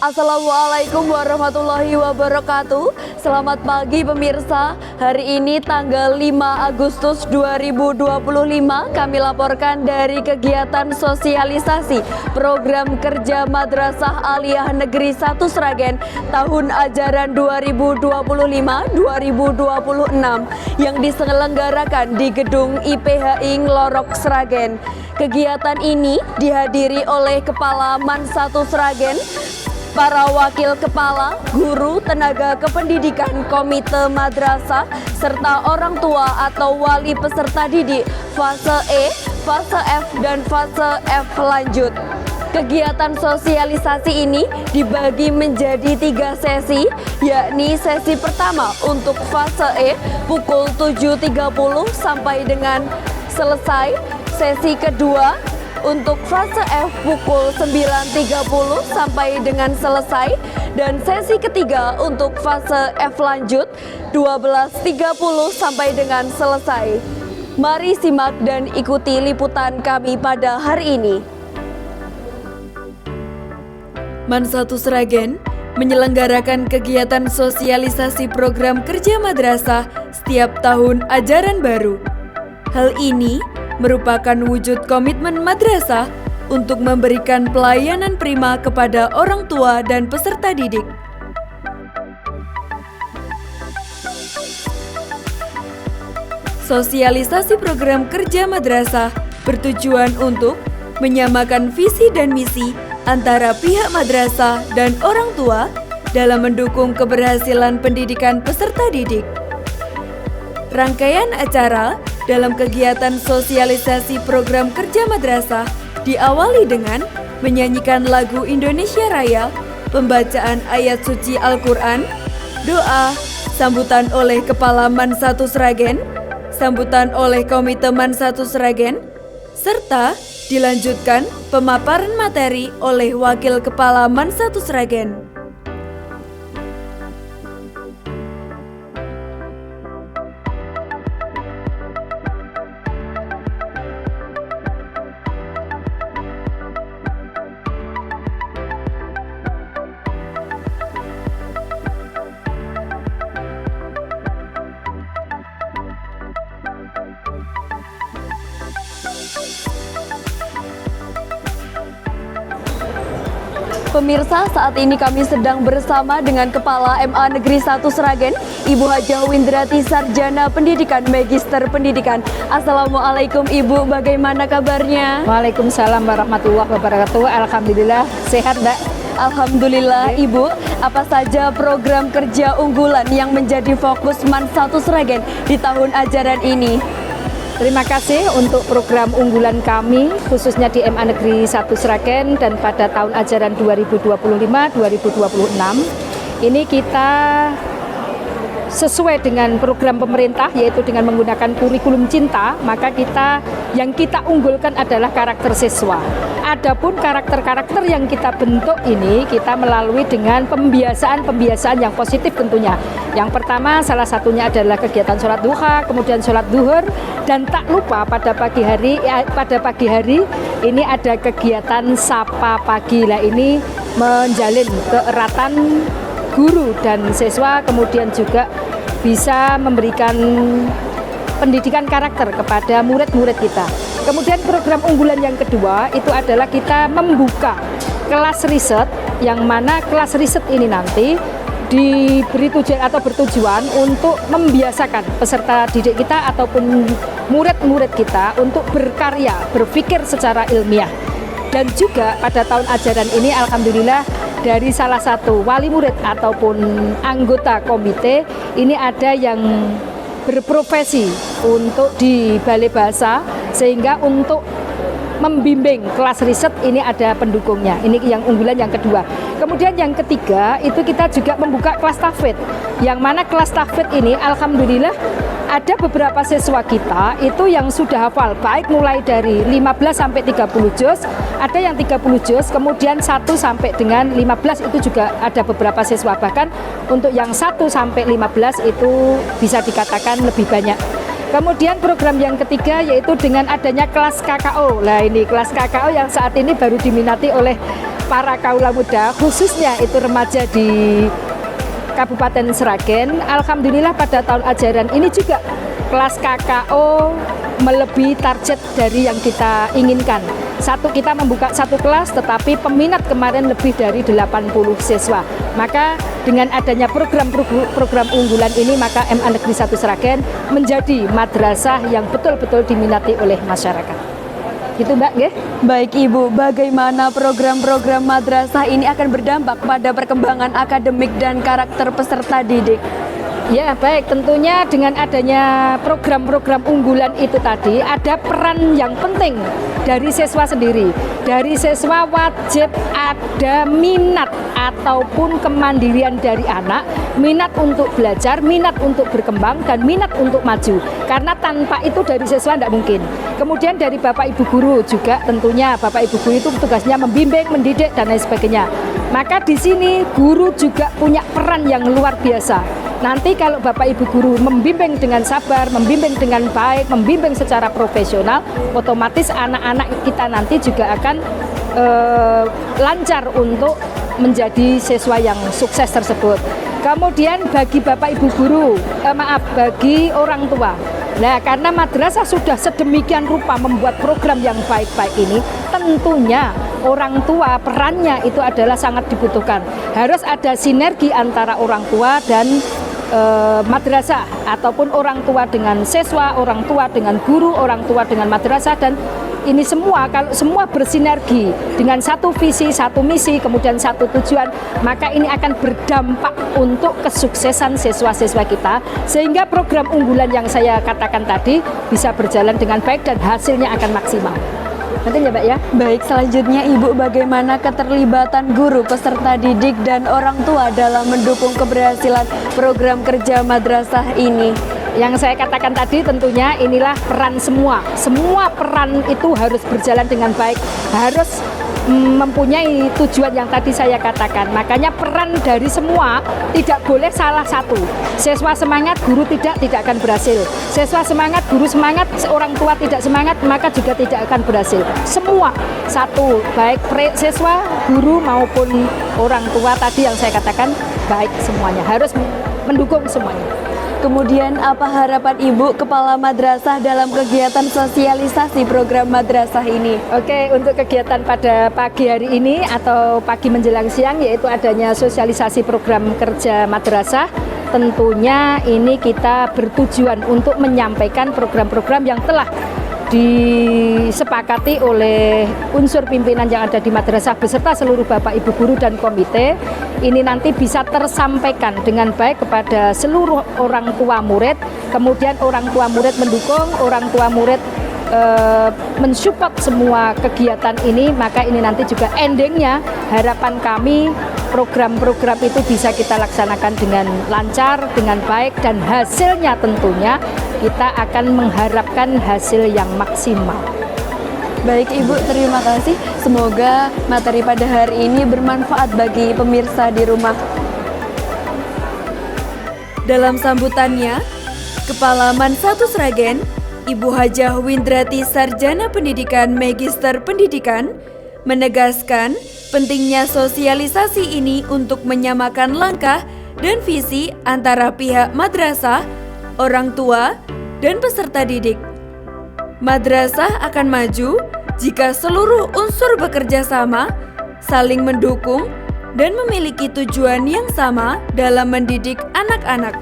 Assalamualaikum warahmatullahi wabarakatuh. Selamat pagi pemirsa. Hari ini tanggal 5 Agustus 2025 kami laporkan dari kegiatan sosialisasi program kerja Madrasah Aliyah Negeri 1 Sragen tahun ajaran 2025-2026 yang diselenggarakan di Gedung IPHI Nglorok Sragen. Kegiatan ini dihadiri oleh Kepala Man 1 Sragen, para wakil kepala, guru, tenaga kependidikan, komite madrasah, serta orang tua atau wali peserta didik fase E, fase F, dan fase F lanjut. Kegiatan sosialisasi ini dibagi menjadi 3 sesi, yakni sesi pertama untuk fase E pukul 7.30 sampai dengan selesai, sesi kedua untuk fase F pukul 9.30 sampai dengan selesai, dan sesi ketiga untuk fase F lanjut 12.30 sampai dengan selesai. Mari simak dan ikuti liputan kami pada hari ini. Man 1 Sragen menyelenggarakan kegiatan sosialisasi program kerja madrasah setiap tahun ajaran baru. Hal ini merupakan wujud komitmen madrasah untuk memberikan pelayanan prima kepada orang tua dan peserta didik. Sosialisasi program kerja madrasah bertujuan untuk menyamakan visi dan misi antara pihak madrasah dan orang tua dalam mendukung keberhasilan pendidikan peserta didik. Rangkaian acara dalam kegiatan sosialisasi program kerja madrasah diawali dengan menyanyikan lagu Indonesia Raya, pembacaan ayat suci Al-Quran, doa, sambutan oleh Kepala Man 1 Sragen, sambutan oleh Komite Man 1 Sragen, serta dilanjutkan pemaparan materi oleh Wakil Kepala Man 1 Sragen. Pemirsa, saat ini kami sedang bersama dengan Kepala MA Negeri 1 Sragen, Ibu Hajah Windrati Sarjana Pendidikan, Magister Pendidikan. Assalamualaikum Ibu, bagaimana kabarnya? Waalaikumsalam warahmatullahi wabarakatuh. Alhamdulillah, sehat Mbak. Alhamdulillah Ibu, apa saja program kerja unggulan yang menjadi fokus Man 1 Sragen di tahun ajaran ini? Terima kasih untuk program unggulan kami khususnya di MA Negeri 1 Sragen dan pada tahun ajaran 2025-2026 ini kita sesuai dengan program pemerintah, yaitu dengan menggunakan kurikulum cinta, maka yang kita unggulkan adalah karakter siswa. Adapun karakter-karakter yang kita bentuk ini kita melalui dengan pembiasaan yang positif tentunya. Yang pertama salah satunya adalah kegiatan sholat duha, kemudian sholat duhur, dan tak lupa pada pagi hari ini ada kegiatan sapa pagi. Lah ini menjalin keeratan guru dan siswa, kemudian juga bisa memberikan pendidikan karakter kepada murid-murid kita. Kemudian program unggulan yang kedua itu adalah kita membuka kelas riset, yang mana kelas riset ini nanti diberi tujuan atau bertujuan untuk membiasakan peserta didik kita ataupun murid-murid kita untuk berkarya, berpikir secara ilmiah. Dan juga pada tahun ajaran ini alhamdulillah dari salah satu wali murid ataupun anggota komite ini ada yang berprofesi untuk di balai bahasa, sehingga untuk membimbing kelas riset ini ada pendukungnya. Ini yang unggulan yang kedua. Kemudian yang ketiga itu kita juga membuka kelas tahfidz, yang mana kelas tahfidz ini alhamdulillah ada beberapa siswa kita itu yang sudah hafal, baik mulai dari 15 sampai 30 juz, ada yang 30 juz, kemudian 1 sampai dengan 15 itu juga ada beberapa siswa, bahkan untuk yang 1 sampai 15 itu bisa dikatakan lebih banyak. Kemudian program yang ketiga yaitu dengan adanya kelas KKO. Nah ini kelas KKO yang saat ini baru diminati oleh para kaula muda, khususnya itu remaja di Kabupaten Sragen. Alhamdulillah pada tahun ajaran ini juga kelas KKO melebihi target dari yang kita inginkan. Kita membuka satu kelas, tetapi peminat kemarin lebih dari 80 siswa. Maka dengan adanya program unggulan ini, maka MA Negeri 1 Sragen menjadi madrasah yang betul-betul diminati oleh masyarakat. Gitu Mbak, nggih? Baik Ibu, bagaimana program-program madrasah ini akan berdampak pada perkembangan akademik dan karakter peserta didik? Ya baik, tentunya dengan adanya program-program unggulan itu tadi ada peran yang penting dari siswa sendiri. Dari siswa wajib ada minat ataupun kemandirian dari anak, minat untuk belajar, minat untuk berkembang, dan minat untuk maju. Karena tanpa itu dari siswa tidak mungkin. Kemudian dari Bapak Ibu Guru juga tentunya Bapak Ibu Guru itu tugasnya membimbing, mendidik, dan lain sebagainya. Maka di sini guru juga punya peran yang luar biasa. Nanti kalau Bapak Ibu Guru membimbing dengan sabar, membimbing dengan baik, membimbing secara profesional, otomatis anak-anak kita nanti juga akan lancar untuk menjadi siswa yang sukses tersebut. Kemudian bagi Bapak Ibu Guru, bagi orang tua. Nah, karena madrasah sudah sedemikian rupa membuat program yang baik-baik ini, tentunya orang tua perannya itu adalah sangat dibutuhkan. Harus ada sinergi antara orang tua dan madrasah, ataupun orang tua dengan siswa, orang tua dengan guru, orang tua dengan madrasah, dan ini semua kalau semua bersinergi dengan satu visi, satu misi, kemudian satu tujuan, maka ini akan berdampak untuk kesuksesan siswa-siswa kita, sehingga program unggulan yang saya katakan tadi bisa berjalan dengan baik dan hasilnya akan maksimal. Nanti ya Mbak ya. Baik, selanjutnya Ibu, bagaimana keterlibatan guru, peserta didik, dan orang tua dalam mendukung keberhasilan program kerja madrasah ini? Yang saya katakan tadi tentunya inilah peran semua. Semua peran itu harus berjalan dengan baik, harus mempunyai tujuan yang tadi saya katakan. Makanya peran dari semua tidak boleh salah satu. Siswa semangat, guru tidak akan berhasil. Siswa semangat, guru semangat, orang tua tidak semangat, maka juga tidak akan berhasil. Semua satu, baik siswa, guru maupun orang tua tadi yang saya katakan, baik semuanya, harus mendukung semuanya. Kemudian apa harapan Ibu Kepala Madrasah dalam kegiatan sosialisasi program madrasah ini? Oke, untuk kegiatan pada pagi hari ini atau pagi menjelang siang, yaitu adanya sosialisasi program kerja madrasah. Tentunya ini kita bertujuan untuk menyampaikan program-program yang telah disepakati oleh unsur pimpinan yang ada di madrasah beserta seluruh Bapak Ibu Guru dan komite. Ini nanti bisa tersampaikan dengan baik kepada seluruh orang tua murid, kemudian orang tua murid mendukung, orang tua murid mensupport semua kegiatan ini. Maka ini nanti juga endingnya harapan kami program-program itu bisa kita laksanakan dengan lancar, dengan baik, dan hasilnya tentunya kita akan mengharapkan hasil yang maksimal. Baik Ibu, terima kasih. Semoga materi pada hari ini bermanfaat bagi pemirsa di rumah. Dalam sambutannya, Kepala Man 1 Sragen, Ibu Hajah Windrati Sarjana Pendidikan Magister Pendidikan, menegaskan pentingnya sosialisasi ini untuk menyamakan langkah dan visi antara pihak madrasah, orang tua, dan peserta didik. Madrasah akan maju jika seluruh unsur bekerja sama, saling mendukung, dan memiliki tujuan yang sama dalam mendidik anak-anak.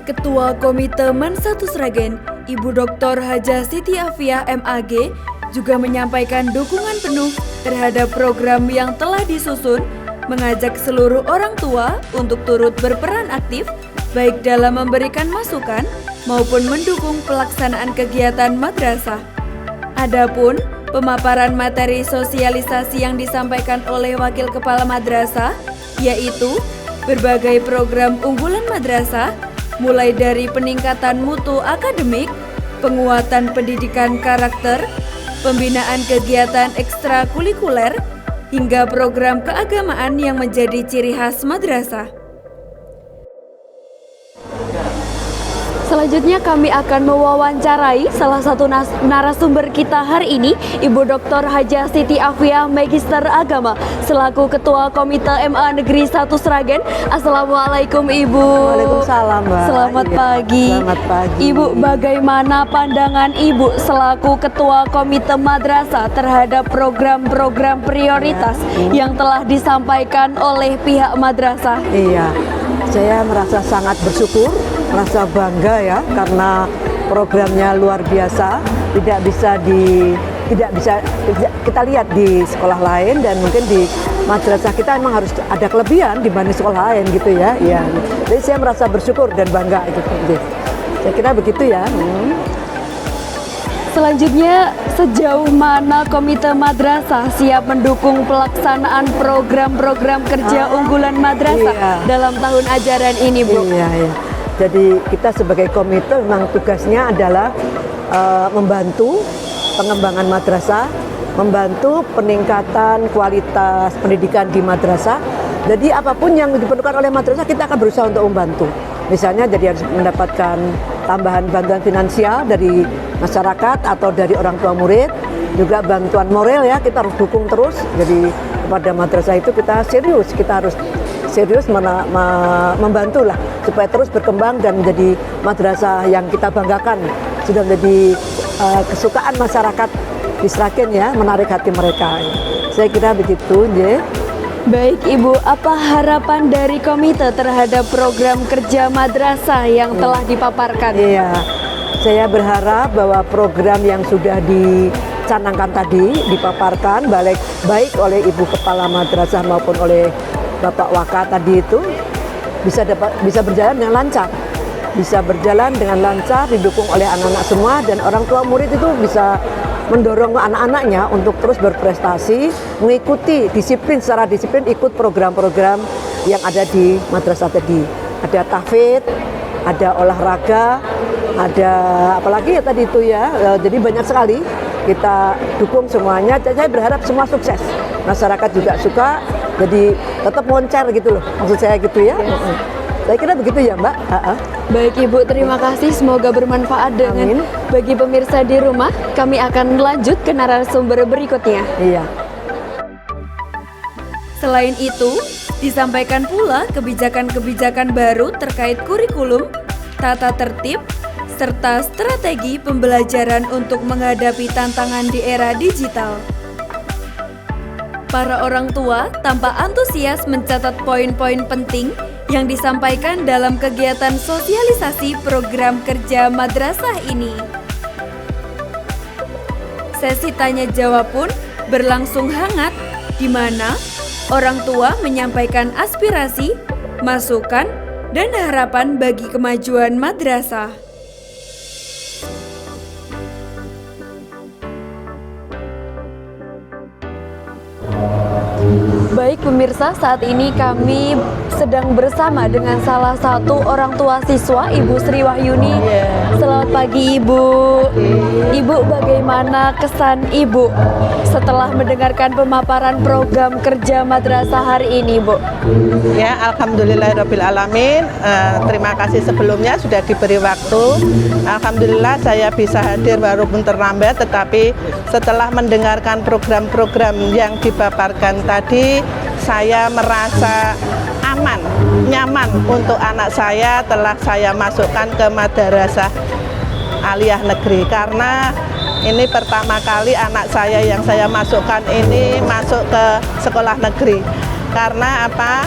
Ketua Komite Man 1 Sragen, Ibu Dr. Hajah Siti Afiah MAG, juga menyampaikan dukungan penuh terhadap program yang telah disusun, mengajak seluruh orang tua untuk turut berperan aktif, baik dalam memberikan masukan maupun mendukung pelaksanaan kegiatan madrasah. Adapun pemaparan materi sosialisasi yang disampaikan oleh Wakil Kepala Madrasah, yaitu berbagai program unggulan madrasah, mulai dari peningkatan mutu akademik, penguatan pendidikan karakter, pembinaan kegiatan ekstrakurikuler, hingga program keagamaan yang menjadi ciri khas madrasah. Selanjutnya kami akan mewawancarai salah satu narasumber kita hari ini, Ibu Dr. Hajah Siti Afiah, Magister Agama, selaku Ketua Komite MA Negeri 1 Sragen. Assalamualaikum Ibu. Waalaikumsalam, Mbak. Selamat pagi. Selamat pagi. Ibu, bagaimana pandangan Ibu selaku Ketua Komite Madrasah terhadap program-program prioritas yang telah disampaikan oleh pihak madrasah? Iya, saya merasa sangat bersyukur, merasa bangga ya, karena programnya luar biasa, tidak bisa kita lihat di sekolah lain, dan mungkin di madrasah kita emang harus ada kelebihan dibanding sekolah lain gitu ya. Iya. Jadi saya merasa bersyukur dan bangga itu. Saya kira begitu ya. Selanjutnya, sejauh mana Komite Madrasah siap mendukung pelaksanaan program-program kerja unggulan madrasah dalam tahun ajaran ini, Bu? Iya, iya. Jadi kita sebagai komite memang tugasnya adalah membantu pengembangan madrasah, membantu peningkatan kualitas pendidikan di madrasah. Jadi apapun yang diperlukan oleh madrasah kita akan berusaha untuk membantu. Misalnya jadi harus mendapatkan tambahan bantuan finansial dari masyarakat atau dari orang tua murid, juga bantuan moral ya, kita harus dukung terus. Jadi kepada madrasah itu kita harus serius membantu lah supaya terus berkembang dan menjadi madrasah yang kita banggakan, sudah menjadi kesukaan masyarakat di Sragen ya, menarik hati mereka. Saya kira begitu, ya. Baik Ibu, apa harapan dari komite terhadap program kerja madrasah yang telah dipaparkan? Iya, saya berharap bahwa program yang sudah dicanangkan tadi, dipaparkan baik oleh Ibu Kepala Madrasah maupun oleh Bapak Waka tadi itu bisa berjalan dengan lancar. Bisa berjalan dengan lancar, didukung oleh anak-anak semua, dan orang tua murid itu bisa mendorong anak-anaknya untuk terus berprestasi, mengikuti secara disiplin ikut program-program yang ada di madrasah tadi. Ada tahfidz, ada olahraga, ada apalagi ya tadi itu ya. Jadi banyak sekali kita dukung semuanya. Saya berharap semua sukses. Masyarakat juga suka, jadi tetap moncer gitu loh. Maksud saya gitu ya. Saya kira begitu ya, Mbak. Baik Ibu, terima kasih. Semoga bermanfaat dengan bagi pemirsa di rumah. Kami akan lanjut ke narasumber berikutnya. Iya. Selain itu, disampaikan pula kebijakan-kebijakan baru terkait kurikulum, tata tertib, serta strategi pembelajaran untuk menghadapi tantangan di era digital. Para orang tua tampak antusias mencatat poin-poin penting yang disampaikan dalam kegiatan sosialisasi program kerja madrasah ini. Sesi tanya jawab pun berlangsung hangat, di mana orang tua menyampaikan aspirasi, masukan, dan harapan bagi kemajuan madrasah. Baik pemirsa, saat ini kami sedang bersama dengan salah satu orang tua siswa, Ibu Sri Wahyuni. Selamat pagi Ibu. Ibu, bagaimana kesan Ibu setelah mendengarkan pemaparan program kerja madrasah hari ini, Bu? Ya, alhamdulillahirabbil alamin. Terima kasih sebelumnya sudah diberi waktu. Alhamdulillah saya bisa hadir walaupun terlambat, tetapi setelah mendengarkan program-program yang dipaparkan tadi, saya merasa aman, nyaman untuk anak saya telah saya masukkan ke madrasah aliyah negeri, karena ini pertama kali anak saya yang saya masukkan ini masuk ke sekolah negeri. Karena apa?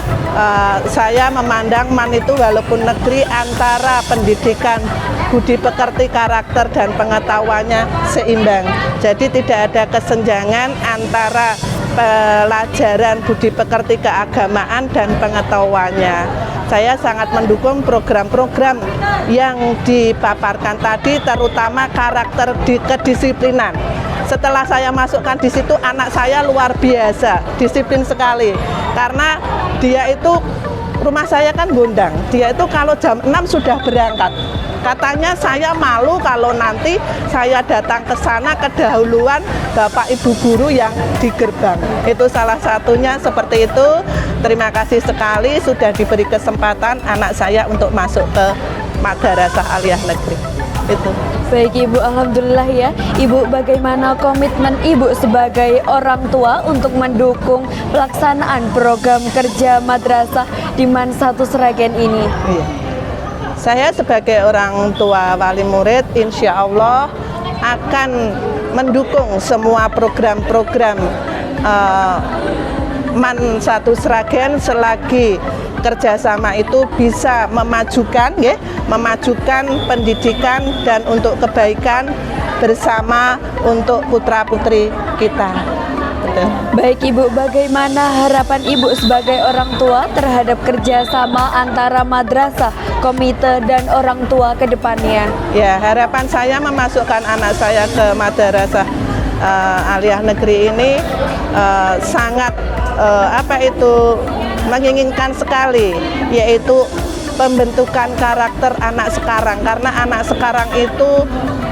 Saya memandang MAN itu walaupun negeri, antara pendidikan budi pekerti, karakter, dan pengetahuannya seimbang. Jadi tidak ada kesenjangan antara pelajaran budi pekerti keagamaan dan pengetahuannya. Saya sangat mendukung program-program yang dipaparkan tadi, terutama karakter kedisiplinan. Setelah saya masukkan di situ, anak saya luar biasa, disiplin sekali. Karena dia itu, rumah saya kan Gondang, dia itu kalau jam 6 sudah berangkat. Katanya saya malu kalau nanti saya datang ke sana kedahuluan Bapak Ibu guru yang di gerbang. Itu salah satunya seperti itu. Terima kasih sekali sudah diberi kesempatan anak saya untuk masuk ke Madrasah Aliyah Negeri. Itu. Baik Ibu, alhamdulillah ya. Ibu, bagaimana komitmen Ibu sebagai orang tua untuk mendukung pelaksanaan program kerja madrasah di MAN 1 Sragen ini? Iya. Saya sebagai orang tua wali murid, insya Allah akan mendukung semua program-program MAN 1 Sragen selagi kerjasama itu bisa memajukan pendidikan dan untuk kebaikan bersama untuk putra-putri kita. Betul. Baik Ibu, bagaimana harapan Ibu sebagai orang tua terhadap kerjasama antara madrasah, komite, dan orang tua ke depannya? Ya, harapan saya memasukkan anak saya ke Madrasah Aliyah Negeri ini sangat menginginkan sekali, yaitu pembentukan karakter anak sekarang, karena anak sekarang itu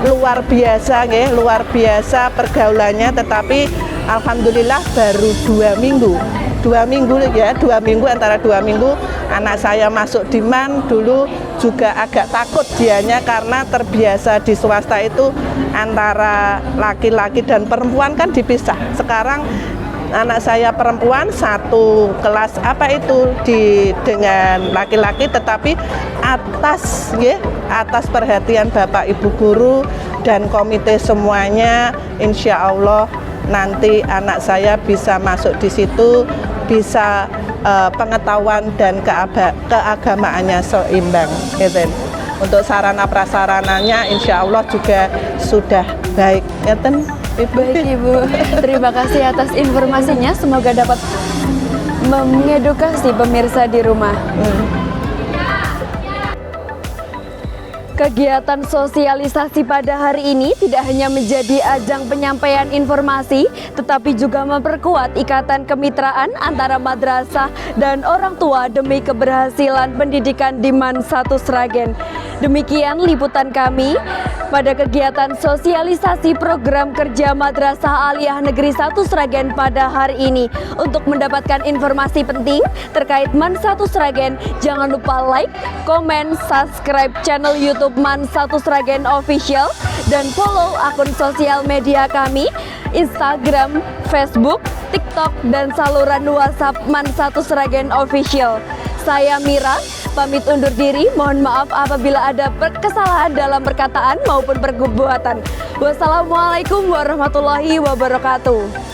luar biasa pergaulannya, tetapi alhamdulillah baru 2 minggu antara 2 minggu anak saya masuk di MAN. Dulu juga agak takut dianya karena terbiasa di swasta itu antara laki-laki dan perempuan kan dipisah. Sekarang anak saya perempuan satu kelas dengan laki-laki, tetapi atas perhatian Bapak Ibu guru dan komite semuanya, insya Allah nanti anak saya bisa masuk di situ, bisa pengetahuan dan keagamaannya seimbang. Untuk sarana prasarananya insya Allah juga sudah baik. Baik Ibu, terima kasih atas informasinya. Semoga dapat mengedukasi pemirsa di rumah. Kegiatan sosialisasi pada hari ini tidak hanya menjadi ajang penyampaian informasi, tetapi juga memperkuat ikatan kemitraan antara madrasah dan orang tua demi keberhasilan pendidikan di MAN 1 Sragen. Demikian liputan kami pada kegiatan sosialisasi program kerja Madrasah Aliyah Negeri 1 Sragen pada hari ini. Untuk mendapatkan informasi penting terkait MAN 1 Sragen, jangan lupa like, komen, subscribe channel YouTube MAN 1 Sragen Official, dan follow akun sosial media kami, Instagram, Facebook, TikTok, dan saluran WhatsApp MAN 1 Sragen Official. Saya Mira, pamit undur diri. Mohon maaf apabila ada kesalahan dalam perkataan maupun perbuatan. Wassalamualaikum warahmatullahi wabarakatuh.